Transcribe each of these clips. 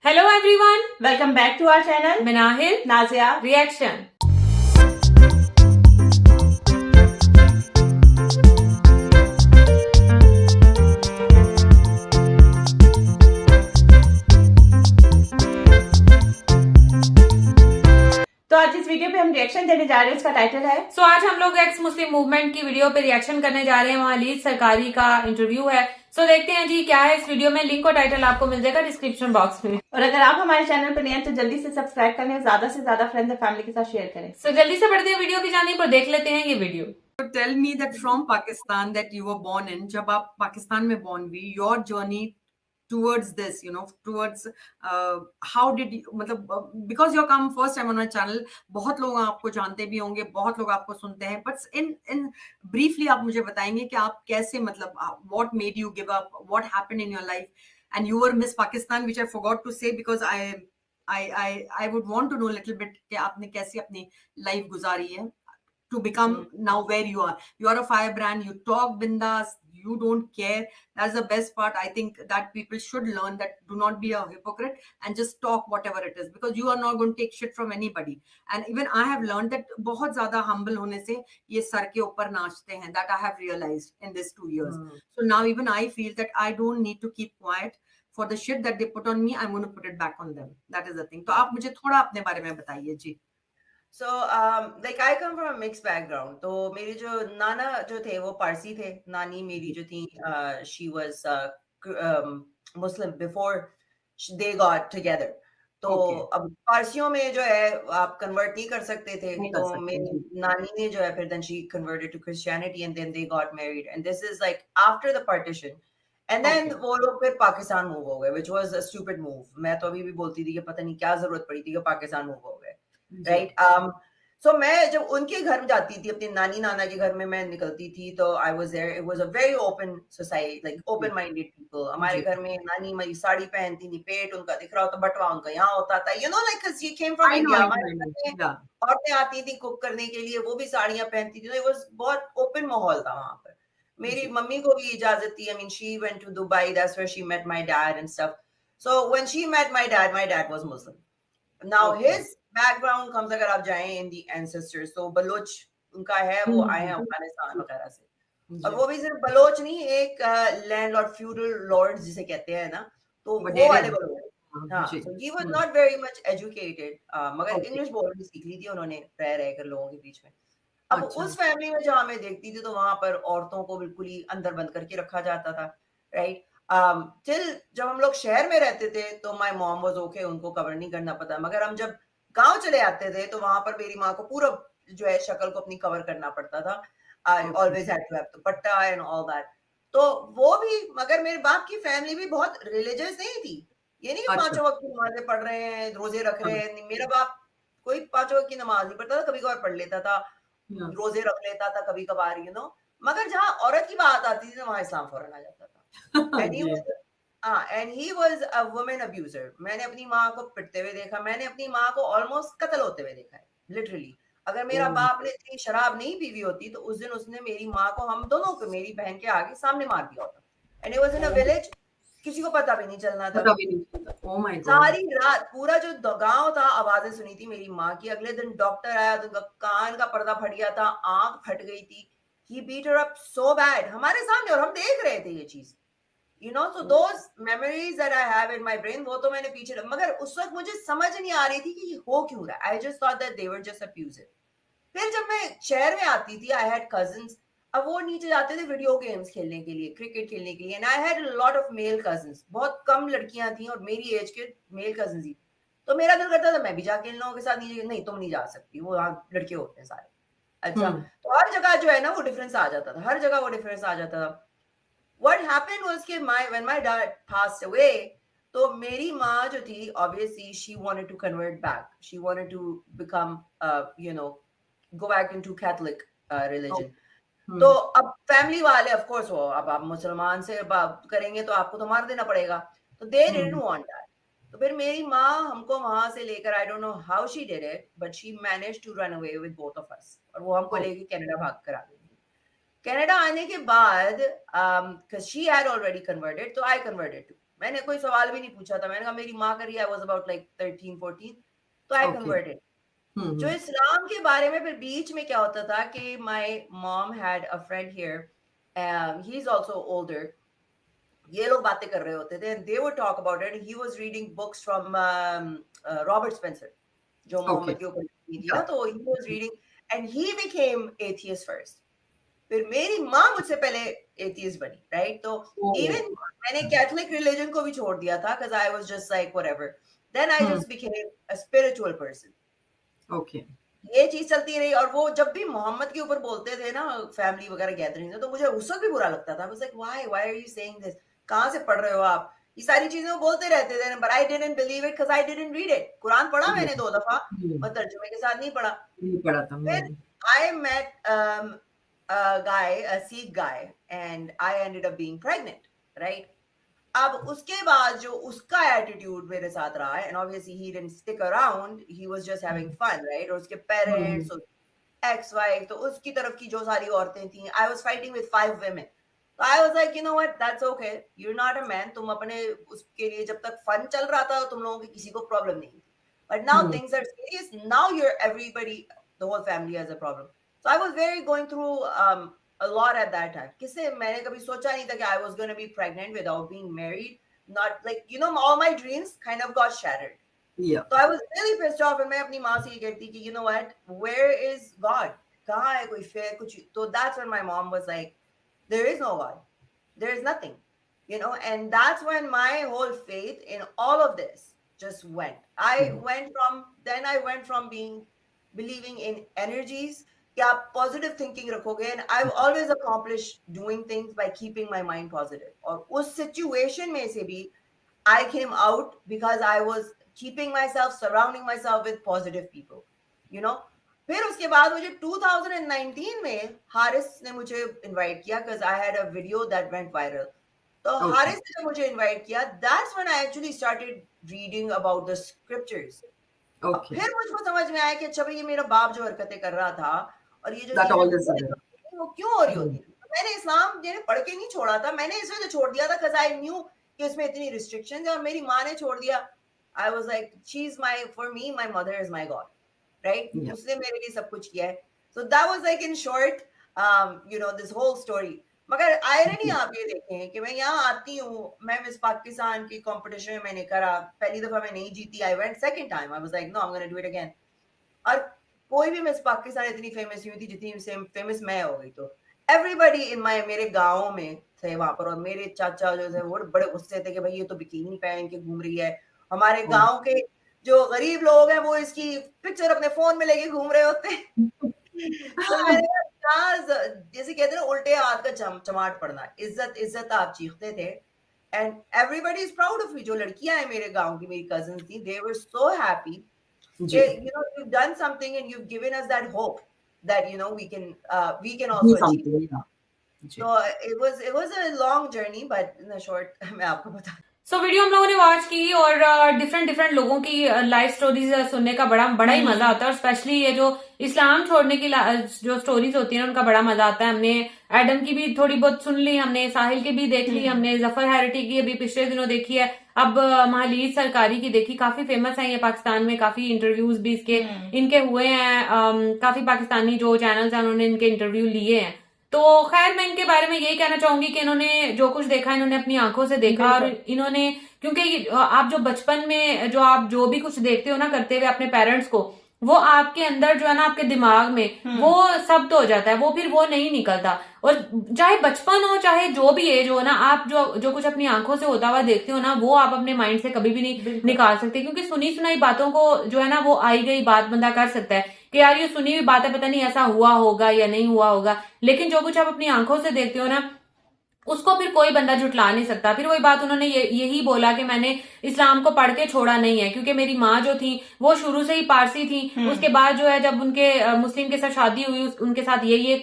Hello everyone, welcome back to our channel Minahil Nazia reaction. तो आज इस वीडियो पे हम रिएक्शन देने जा रहे हैं। इसका टाइटल है आज हम लोग एक्स मुस्लिम मूवमेंट की वीडियो पे रिएक्शन करने जा रहे हैं। वहाँ लीड सरकारी का इंटरव्यू है। देखते हैं जी क्या है इस वीडियो में। लिंक और टाइटल आपको मिल जाएगा डिस्क्रिप्शन बॉक्स में। और अगर आप हमारे चैनल पर नए हैं तो जल्दी से सब्सक्राइब करें, ज्यादा से ज्यादा फ्रेंड्स और फैमिली के साथ शेयर करें। जल्दी से बढ़ते हैं वीडियो की जानिब और देख लेते हैं ये video. Tell me that from Pakistan that you were born in, जब आप पाकिस्तान में born हुई, your journey towards this, towards how did you, मतलब because you come first time on my channel, बहुत लोग आपको जानते भी होंगे, बहुत लोग आपको सुनते हैं, but in briefly आप मुझे बताएंगे कि आप कैसे, मतलब what made you give up, what happened in your life, and you were Miss Pakistan, which I forgot to say because I would want to know a little bit कि आपने कैसे अपनी life गुजारी है to become now where you are. You are a firebrand, you talk bindas, you don't care. That's the best part. I think that people should learn that do not be a hypocrite and just talk whatever it is, because you are not going to take shit from anybody. And even I have learned that बहुत ज़्यादा humble होने से ये sir के ऊपर नाचते हैं. That I have realized in these 2 years. So now even I feel that I don't need to keep quiet. For the shit that they put on me, I'm going to put it back on them. That is the thing. तो आप मुझे थोड़ा अपने बारे में बताइए जी. So like I come from a mixed background. तो मेरे जो नाना जो थे वो पारसी थे, नानी मेरी जो थी she was Muslim before they got together. तो अब पारसियों में जो है आप कन्वर्ट नहीं कर सकते थे, तो मेरी नानी ने जो है फिर then she converted to Christianity and then they got married, and this is like after the partition. And then वो लोग फिर पाकिस्तान मूव हो गए, which was a stupid move. मैं तो अभी भी बोलती थी कि पता नहीं क्या जरूरत पड़ी थी कि पाकिस्तान मूव हो गए, राइट. सो मैं जब उनके घर में जाती थी, अपने नानी नाना के घर में मैं निकलती थी, तो I was there. It was a very open society, like open minded people. हमारे घर में नानी मेरी साड़ी पहनती थी, पेट उनका दिख रहा होता, बटवा उनका यहाँ होता था, you know, like she came from India. हमारे घर में औरतें आती थी कुक करने के लिए, वो भी साड़ियां पहनती थी. इट वाज बहुत ओपन माहौल था वहां पर. मेरी मम्मी को भी इजाजत थी. I mean she went to Dubai, that's where she met my dad and stuff. So when she met my dad was Muslim. Now his background comes, अगर आप जाएं इन दी एंसेस्टर्स, तो बलोच उनका है, वो आए हैं अफगानिस्तान वगैरह से. और वो भी सिर्फ बलोच नहीं, एक लैंडलॉर्ड, फ्यूडल लॉर्ड जिसे कहते हैं ना, तो वो वाले बलोच. हाँ, so he was not very much educated, मगर इंग्लिश बोलनी सीख ली थी उन्होंने रह कर लोगों के बीच में. अब उस फैमिली में जहाँ मैं देखती थी, तो वहां पर औरतों को बिल्कुल ही अंदर बंद करके रखा जाता था, राइट. टिल जब हम लोग शहर में रहते थे तो माय मॉम वाज ओके, उनको कवर नहीं करना पता. मगर हम जब गांव चले आते थे तो वहां पर मेरी माँ को पूरा जो है शक्ल को अपनी कवर करना पड़ता था. I always had to have dupatta and all that. तो वो भी, मगर मेरे बाप की फैमिली भी बहुत रिलीजियस नहीं थी. ये नहीं पांचों वक्त की नमाजें पढ़ रहे हैं, रोजे रख रहे हैं. मेरा बाप कोई पांचों वक्त की नमाज नहीं पढ़ता था, कभी कभार पढ़ लेता था, रोजे रख लेता था कभी कभार, यू नो. मगर जहाँ औरत की बात आती थी, वहां इस्लाम फौरन आ जाता था. And he was a woman abuser. मैंने अपनी माँ को पिटते हुए देखा, मैंने अपनी माँ को ऑलमोस्ट कत्ल होते हुए देखा है, लिटरली. अगर मेरा बाप ने इतनी शराब नहीं पीवी होती तो उस दिन उसने मेरी माँ को, हम दोनों को, मेरी बहन के आगे सामने मार दिया होता. And it was in a village, किसी को पता भी नहीं चलना था. Oh my God. सारी रात पूरा जो गांव था आवाजें सुनी थी मेरी माँ की. अगले दिन डॉक्टर आया तो उनका कान का पर्दा फट गया था, आंख फट गई थी. He beat her up so bad हमारे सामने, और हम देख रहे थे ये चीज, you know. So those memories that I have in my brain, वो तो मैंने पीछे, मगर उस वक्त मुझे समझ नहीं आ रही थी कि ये हो क्यों रहा है. I just thought that they were just abusive. फिर जब मैं शहर में आती थी, I had cousins. अब वो नीचे जाते थे वीडियो गेम्स खेलने के लिए, क्रिकेट खेलने के लिए. And I had a lot of male cousins. बहुत कम लड़कियां थी और मेरी एज के मेल cousins ही. तो मेरा दिल करता था मैं भी जाके इन लोगों के साथ नीचे, नहीं तुम नहीं जा सकती, वो लड़के होते हैं सारे. अच्छा, तो हर जगह जो है ना वो डिफरेंस आ जाता था, हर जगह वो डिफरेंस आ जाता था. What happened was कि when my dad passed away, तो मेरी माँ जो थी, obviously she wanted to convert back. She wanted to become, go back into Catholic religion. तो अब फैमिली वाले, of course, वो अब आप मुसलमान से बात करेंगे तो आपको तो मार देना पड़ेगा. तो they didn't want that. तो फिर मेरी माँ हमको वहां से लेकर, I don't know how she did it, but she managed to run away with both of us. और वो हमको लेके कनाडा भाग कर आ गई. कनाडा आने के बाद, because she had already converted, तो I converted too. मैंने कोई सवाल भी नहीं पूछा था, मैंने कहा मेरी माँ कर रही है, आई वाज अबाउट लाइक 13-14, तो आई Okay. कन्वर्टेड। Hmm. जो इस्लाम के बारे में फिर बीच में क्या होता था कि my mom had a friend here, he is also older, ये लोग बातें कर रहे होते थे, and they would talk about it, he was reading books from Robert Spencer, जो मोहम्मद के ऊपर लिखी थी ना, तो he was reading and he became atheist first. फिर मेरी माँ मुझसे पहले एथियस्ट बनी, राइट? तो इवन मैंने कैथोलिक रिलीजन को भी छोड़ दिया था, because I was just like whatever. Then I just became a spiritual person. Okay. ये चीज चलती रही, और वो जब भी मोहम्मद के ऊपर बोलते थे ना फैमिली वगैरह गैदरिंग में, तो मुझे उस वक्त भी बुरा लगता था। I was like, why are you saying this? कहाँ से पढ़ रहे हो आप? ये सारी चीजें वो बोलते रहते थे, but I didn't believe it because I didn't read it. Quran पढ़ा मैंने 2 दफा, और तर्जुमे के साथ नहीं पढ़ा। नहीं पढ़ा था फिर मैंने। I met a guy, a Sikh guy, and I ended up being pregnant, right? अब उसके बाद जो उसका एटीट्यूड मेरे साथ रहा है, and obviously he didn't stick around, he was just having fun, right? और उसके पेरेंट्स, एक्स वाइफ, तो उसकी तरफ की जो सारी औरतें थी, I was fighting with 5 women. So I was like, you know what, that's okay, you're not a man, तुम अपने उसके लिए जब तक फन चल रहा था तुम लोगों की किसी को प्रॉब्लम नहीं थी, but now things are serious, now you're everybody, the whole family has a problem. So I was very going through a lot at that time. किससे मैंने कभी सोचा नहीं था कि I was going to be pregnant without being married. Not like, you know, all my dreams kind of got shattered. Yeah. So I was really pissed off, and मैं अपनी माँ से ये कहती कि you know what, where is God? कहाँ है कोई फेयर कुछ? So that's when my mom was like, there is no God, there is nothing, you know. And that's when my whole faith in all of this just went. I went from being believing in energies कि आप positive thinking रखोगे, and I always accomplish doing things by keeping my mind positive, और उस situation में से भी I came out because I was keeping myself, surrounding myself with positive people, you know. फिर उसके बाद मुझे 2019 में हारिस ने मुझे इनवाइट किया, because I had a video that went viral. तो हारिस ने मुझे इनवाइट किया, that's when I actually started reading about the scriptures. फिर मुझको समझ में आया कि अच्छा भाई, ये मेरा बाप जो हरकतें कर रहा था और ये जो वो क्यों हो रही होती, तो मैंने इस्लाम पढ़ के नहीं छोड़ा था, मैंने इस वजह छोड़ दिया था because I knew कि इसमें इतनी रिस्ट्रिक्शंस है, और मेरी माँ ने छोड़ दिया। I was like, she's my, for me, my mother is my God, right? उसने मेरे लिए सब कुछ किया है। So that was like in short, you know, this whole story. मगर आयरनी आप ये देखें कि मैं यहाँ आती हूँ, मैं मिस पाकिस्तान की कंपटीशन में मैंने करा, पहली दफा मैं नहीं जीती, I went second time, I was like no, I am gonna do it again. और कोई भी मिस पाकिस्तान इतनी फेमस हुई थी जितनी फेमस मैं हो गई। तो एवरीबडी इन मेरे गाँव में थे वहां पर, और मेरे चाचा जो थे वो बड़े गुस्से थे कि भाई ये तो बिकिनी पहन के घूम रही है, हमारे गाँव के जो गरीब लोग हैं वो इसकी पिक्चर अपने फोन में लेके घूम रहे होते हैं। तो मैंने जैसे कहते हैं ना, उल्टे हाथ का चमाट पड़ना, इज्जत आप चीखते थे, and everybody is proud of you. जो लड़कियां हैं मेरे गांव की, मेरी कजिन्स थी, they were so happy, you know, you've done something and you've given us that hope that, you know, we can also achieve. So it was a long journey, but in a short, मैं आपको बता। So video हम लोगों ने watch की, और different लोगों की लाइफ स्टोरीज सुनने का बड़ा ही मजा आता है, और स्पेशली ये जो इस्लाम छोड़ने की जो स्टोरीज होती हैं उनका बड़ा मजा आता है। हमने एडम की भी थोड़ी बहुत सुन ली, हमने साहिल की भी देख ली, हमने जफर हैरिटी की अभी पिछले दिनों देखी है, अब महालीज सरकारी की देखी। काफी फेमस है ये पाकिस्तान में, काफी इंटरव्यूज भी इनके हुए हैं, काफी पाकिस्तानी जो चैनल्स हैं उन्होंने इनके इंटरव्यू लिए हैं। तो खैर, मैं इनके बारे में यही कहना चाहूंगी कि इन्होंने जो कुछ देखा इन्होंने अपनी आंखों से देखा, और इन्होंने, क्योंकि आप जो बचपन में आप जो भी कुछ देखते हो ना करते हुए अपने पेरेंट्स को, वो आपके अंदर जो है ना, आपके दिमाग में वो सब तो हो जाता है, वो फिर वो नहीं निकलता। और चाहे बचपन हो चाहे जो भी एज हो ना, आप जो कुछ अपनी आंखों से होता हुआ देखते हो ना, वो आप अपने माइंड से कभी भी नहीं निकाल सकते, क्योंकि सुनी सुनाई बातों को जो है ना, वो आई गई बात बंदा कर सकता है कि यार ये सुनी हुई बात है, पता नहीं ऐसा हुआ होगा या नहीं हुआ होगा, लेकिन जो कुछ आप अपनी आंखों से देखते हो ना, उसको फिर कोई बंदा झुटला नहीं सकता। फिर वही बात उन्होंने यही बोला कि मैंने इस्लाम को पढ़ के छोड़ा नहीं है, क्योंकि मेरी माँ जो थी वो शुरू से ही पारसी थी। उसके बाद जो है जब उनके मुस्लिम के साथ शादी हुई, उनके साथ ये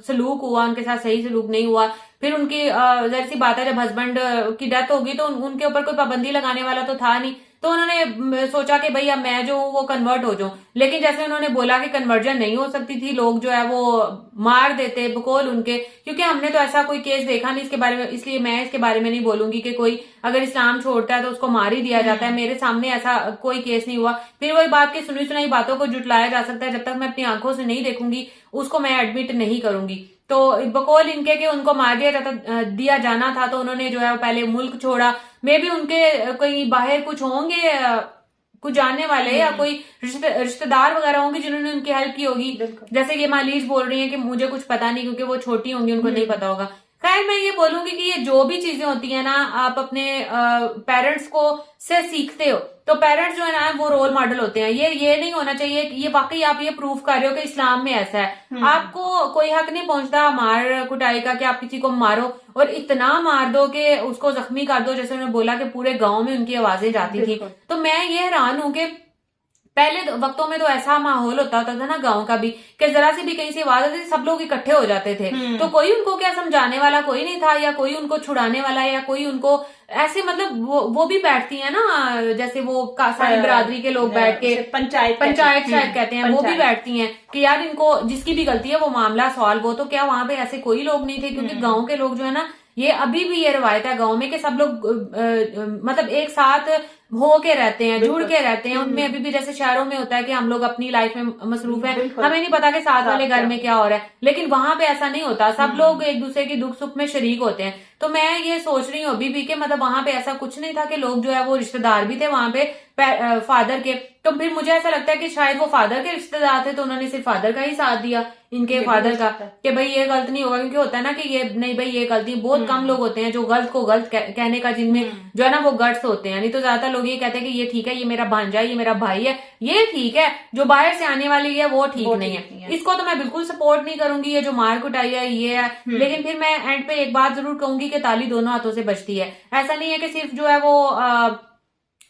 सलूक हुआ, उनके साथ सही सलूक नहीं हुआ। फिर उनकी जाहिर सी बात है, जब हस्बैंड की डेथ होगी तो उनके ऊपर कोई पाबंदी लगाने वाला तो था नहीं, तो उन्होंने सोचा कि भाई अब मैं जो हूँ वो कन्वर्ट हो जाऊं, लेकिन जैसे उन्होंने बोला कि कन्वर्जन नहीं हो सकती थी, लोग जो है वो मार देते बकौल उनके, क्योंकि हमने तो ऐसा कोई केस देखा नहीं इसके बारे में, इसलिए मैं इसके बारे में नहीं बोलूंगी कि कोई अगर इस्लाम छोड़ता है तो उसको मार ही दिया जाता है। मेरे सामने ऐसा कोई केस नहीं हुआ। फिर वही बात की सुनी सुनाई बातों को जुटलाया जा सकता है, जब तक मैं अपनी आंखों से नहीं देखूंगी उसको मैं एडमिट नहीं करूंगी। तो बकौल इनके कि उनको मार दिया जाना था, तो उन्होंने जो है वो पहले मुल्क छोड़ा। मे भी उनके कहीं बाहर कुछ होंगे, कुछ जानने वाले या कोई रिश्तेदार वगैरह होंगे जिन्होंने उनकी हेल्प की होगी। जैसे ये मालीज बोल रही है कि मुझे कुछ पता नहीं क्योंकि वो छोटी होंगी, उनको नहीं पता होगा। खैर मैं ये बोलूंगी कि ये जो भी चीजें होती है ना, आप अपने पेरेंट्स को से सीखते हो, तो पेरेंट्स जो है ना वो रोल मॉडल होते हैं। ये नहीं होना चाहिए कि ये वाकई आप ये प्रूफ कर रहे हो कि इस्लाम में ऐसा है। आपको कोई हक नहीं पहुंचता मार कुटाई का कि आप किसी को मारो और इतना मार दो कि उसको जख्मी कर दो, जैसे उन्होंने बोला कि पूरे गांव में उनकी आवाजें जाती थी। तो मैं ये हैरान हूं कि पहले वक्तों में तो ऐसा माहौल होता था ना गांव का भी, कि जरा सी भी कहीं से आवाज आती थी सब लोग इकट्ठे हो जाते थे। तो कोई उनको क्या समझाने वाला कोई नहीं था, या कोई उनको छुड़ाने वाला, या कोई उनको ऐसे मतलब वो भी बैठती है ना, जैसे वो सारी बिरादरी के लोग बैठ के पंचायत शायद कहते हैं, वो भी बैठती हैं कि यार इनको जिसकी भी गलती है वो मामला सॉल्व हो। तो क्या वहां पे ऐसे कोई लोग नहीं थे? क्योंकि गाँव के लोग जो है ना, ये अभी भी ये रवायत है गांव में कि सब लोग मतलब एक साथ हो के रहते हैं, जुड़ के रहते हैं। उनमें अभी भी जैसे शहरों में होता है कि हम लोग अपनी लाइफ में मसरूफ है, हमें नहीं पता कि साथ वाले घर में क्या हो रहा है, लेकिन वहां पे ऐसा नहीं होता। सब लोग एक दूसरे की दुख सुख में शरीक होते हैं। तो मैं ये सोच रही हूँ अभी भी कि मतलब वहां पे ऐसा कुछ नहीं था कि लोग जो है वो रिश्तेदार भी थे वहां पे फादर के। तो फिर मुझे ऐसा लगता है कि शायद वो फादर के रिश्तेदार थे, तो उन्होंने सिर्फ फादर का ही साथ दिया, इनके फादर का, कि भाई ये गलत नहीं होगा। क्योंकि होता है ना कि ये नहीं भाई ये गलती, बहुत कम लोग होते हैं जो गलत को गलत कहने का, जिनमें जो है ना वो गट्स होते हैं। नहीं तो ज्यादातर लोग ये कहते हैं कि ये ठीक है, ये मेरा भांजा है, ये मेरा भाई है, ये ठीक है। जो बाहर से आने वाली है वो ठीक नहीं है। इसको तो मैं बिल्कुल सपोर्ट नहीं करूंगी, ये जो मार कुटाई है ये है। लेकिन फिर मैं एंड पे एक बात जरूर कहूंगी कि ताली दोनों हाथों से बजती है। ऐसा नहीं है कि सिर्फ जो है वो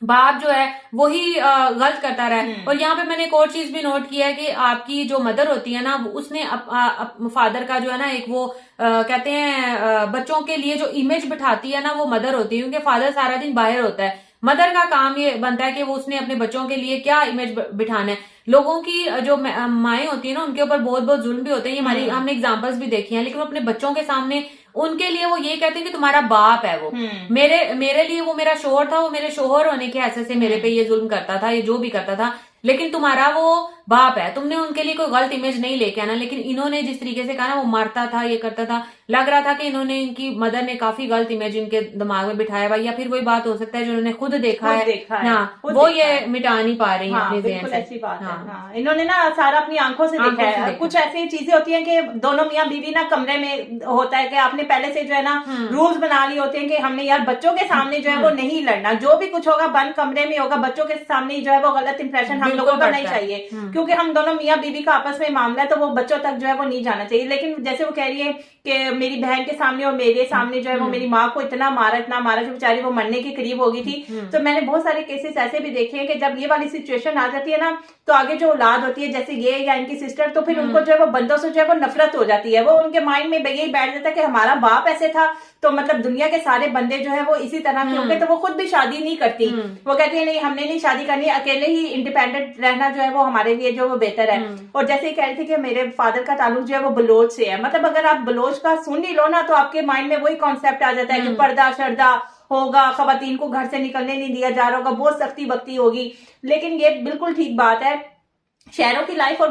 बाप जो है वही गलत करता रहा है। और यहाँ पे मैंने एक और चीज भी नोट किया है कि आपकी जो मदर होती है ना, उसने फादर का जो है ना एक वो कहते हैं बच्चों के लिए जो इमेज बिठाती है ना, वो मदर होती है। क्योंकि फादर सारा दिन बाहर होता है, मदर का काम ये बनता है कि वो उसने अपने बच्चों के लिए क्या इमेज बिठाना है। लोगों की जो माएँ होती है ना, उनके ऊपर बहुत बहुत जुल्म भी होते हैं। ये हमारी हमने एग्जांपल्स भी देखी हैं। लेकिन वो अपने बच्चों के सामने उनके लिए वो ये कहते हैं कि तुम्हारा बाप है वो, मेरे लिए वो मेरा शोहर था, वो मेरे शोहर होने के हैसियत से मेरे पे ये जुल्म करता था, ये जो भी करता था, लेकिन तुम्हारा वो बाप है। तुमने उनके लिए कोई गलत इमेज नहीं लेके आना। लेकिन इन्होंने जिस तरीके से कहा ना, वो मारता था, ये करता था, लग रहा था कि इन्होंने, इनकी मदर ने काफी गलत इमेज इनके दिमाग में बिठाया हुआ, या फिर वही बात हो सकता है जो उन्होंने खुद देखा है। हाँ, वो ये मिटा नहीं पा रही है अपने ज़हन से। ऐसी बात है। इन्होंने ना सारा अपनी आंखों से देखा है। कुछ ऐसी चीजें होती हैं कि दोनों मियाँ बीवी ना कमरे में होता है कि आपने पहले से जो है ना रूल्स बना लिए होते हैं कि हमने यार बच्चों के सामने जो है वो नहीं लड़ना, जो भी कुछ होगा बंद कमरे में होगा, बच्चों के सामने जो है वो गलत इंप्रेशन हम लोगों का नहीं चाहिए। क्योंकि हम दोनों मियाँ बीवी का आपस में मामला है, तो वो बच्चों तक जो है वो नहीं जाना चाहिए। लेकिन जैसे वो कह रही है कि मेरी बहन के सामने और मेरे सामने जो है वो मेरी माँ को इतना मारा जो बेचारी वो मरने के करीब हो गई थी। तो मैंने बहुत सारे केसेस ऐसे भी देखे हैं कि जब ये वाली सिचुएशन आ जाती है ना, तो आगे जो औलाद होती है जैसे ये या इनकी सिस्टर, तो फिर उनको जो है वो बंदों से जो है वो नफरत हो जाती है। वो उनके माइंड में यही बैठ जाता है कि हमारा बाप ऐसे था, तो मतलब दुनिया के सारे बंदे जो है वो इसी तरह के होंगे। तो वो खुद भी शादी नहीं करती। वो कहती है नहीं, हमने नहीं शादी करनी, अकेले ही इंडिपेंडेंट रहना जो है वो हमारे लिए जो वो बेहतर है। और जैसे ही कह रही थी कि मेरे फादर का ताल्लुक जो है वो बलोच से है, मतलब अगर आप बलोच का सुन ही लो ना, तो आपके माइंड में वही कॉन्सेप्ट आ जाता है कि पर्दा शर्दा होगा, खवातीन को घर से निकलने नहीं दिया जा रहा होगा, बहुत सख्ती बख्ती होगी। लेकिन ये बिल्कुल ठीक बात है, शहरों की लाइफ और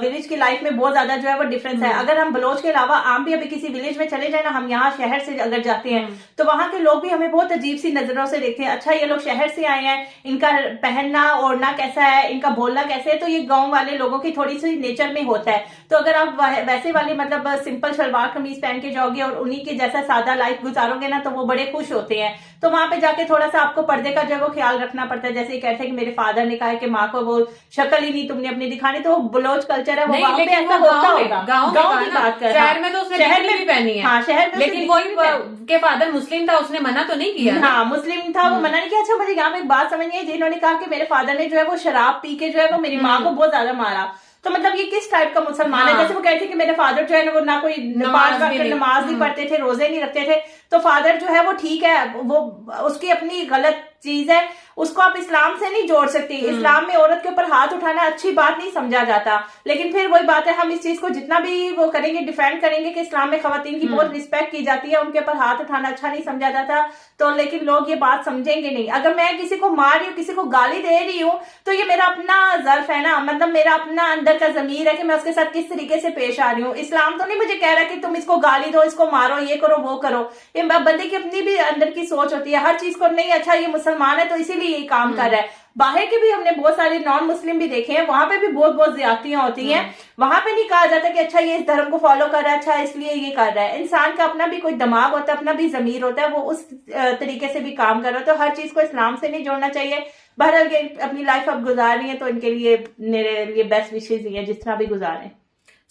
विलेज की लाइफ में बहुत ज्यादा जो है वो डिफरेंस है। अगर हम बलोच के अलावा आम भी अभी किसी विलेज में चले जाए ना, हम यहाँ शहर से अगर जाते हैं तो वहां के लोग भी हमें बहुत अजीब सी नजरों से देखते हैं। अच्छा, ये लोग शहर से आए हैं, इनका पहनना ओढ़ना कैसा है, इनका बोलना कैसे है, तो ये गांव वाले लोगों की थोड़ी सी नेचर में होता है। तो अगर आप वैसे वाले मतलब सिंपल सलवार कमीज पहन के जाओगे और उन्हीं के जैसा सादा लाइफ गुजारोगे ना, तो वो बड़े खुश होते हैं। तो वहां पे जाके थोड़ा सा आपको पर्दे का जो है वो ख्याल रखना पड़ता है। जैसे कहते हैं कि मेरे फादर ने कहा कि माँ को वो शक्ल ही नहीं तुमने अपनी दिखानी, तो बलोच कल्चर है वो गांव पे ऐसा होता होगा। गांव की बात कर, शहर में तो उसने शहर में भी पहनी है। हाँ, शहर में, लेकिन वही के फादर मुस्लिम था, उसने मना तो नहीं किया। हाँ, मुस्लिम था, वो मना नहीं किया। अच्छा, मुझे यहाँ पे एक बात समझ नहीं आई, जिन्होंने कहा कि मेरे फादर ने जो है वो शराब पी के जो है वो मेरी माँ को बहुत ज्यादा मारा, तो मतलब ये किस टाइप का मुसलमान है? जैसे वो कहते थे कि मेरे फादर जो है ना वो ना कोई नमाज नहीं पढ़ते थे, रोजे नहीं रखते थे, तो फादर जो है वो ठीक है, वो उसकी अपनी गलत चीज है। उसको आप इस्लाम से नहीं जोड़ सकती। इस्लाम में औरत के ऊपर हाथ उठाना अच्छी बात नहीं समझा जाता, लेकिन फिर वही बात है, हम इस चीज को जितना भी वो करेंगे, डिफेंड करेंगे कि इस्लाम में खवातीन की बहुत रिस्पेक्ट की जाती है, उनके ऊपर हाथ उठाना अच्छा नहीं समझा जाता, तो लेकिन लोग ये बात समझेंगे नहीं। अगर मैं किसी को मार रही हूँ, किसी को गाली दे रही हूँ, तो ये मेरा अपना ज़र्फ है ना, मतलब मेरा अपना अंदर का ज़मीर है कि मैं उसके साथ किस तरीके से पेश आ रही हूँ। इस्लाम तो नहीं मुझे कह रहा कि तुम इसको गाली दो, इसको मारो, ये करो, वो करो। ये बंदे की अपनी भी अंदर की सोच होती है, हर चीज को नहीं, अच्छा ये मुसलमान है तो इसीलिए ये काम कर रहा है। बाहर के भी हमने बहुत सारे नॉन मुस्लिम भी देखे हैं, वहां पे भी बहुत बहुत ज्यादतियां होती हैं। वहां पे नहीं कहा जाता कि अच्छा ये इस धर्म को फॉलो कर रहा है, अच्छा इसलिए ये कर रहा है। इंसान का अपना भी कोई दिमाग होता है, अपना भी जमीर होता है, वो उस तरीके से भी काम कर रहा है। तो हर चीज को इस्लाम से नहीं जोड़ना चाहिए। बहरहाल ये अपनी लाइफ अब गुजार रही है, तो इनके लिए मेरे लिए बेस्ट विशेष ही है, जिस तरह भी गुजारें।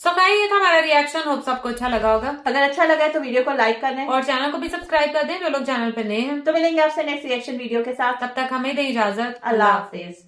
सो गाइस, ये था हमारा रिएक्शन। होप सबको अच्छा लगा होगा। अगर अच्छा लगा है तो वीडियो को लाइक कर दें और चैनल को भी सब्सक्राइब कर दें जो लोग चैनल पे नए हैं। तो मिलेंगे आपसे नेक्स्ट रिएक्शन वीडियो के साथ। तब तक हमें दें इजाजत। अल्लाह हाफिज।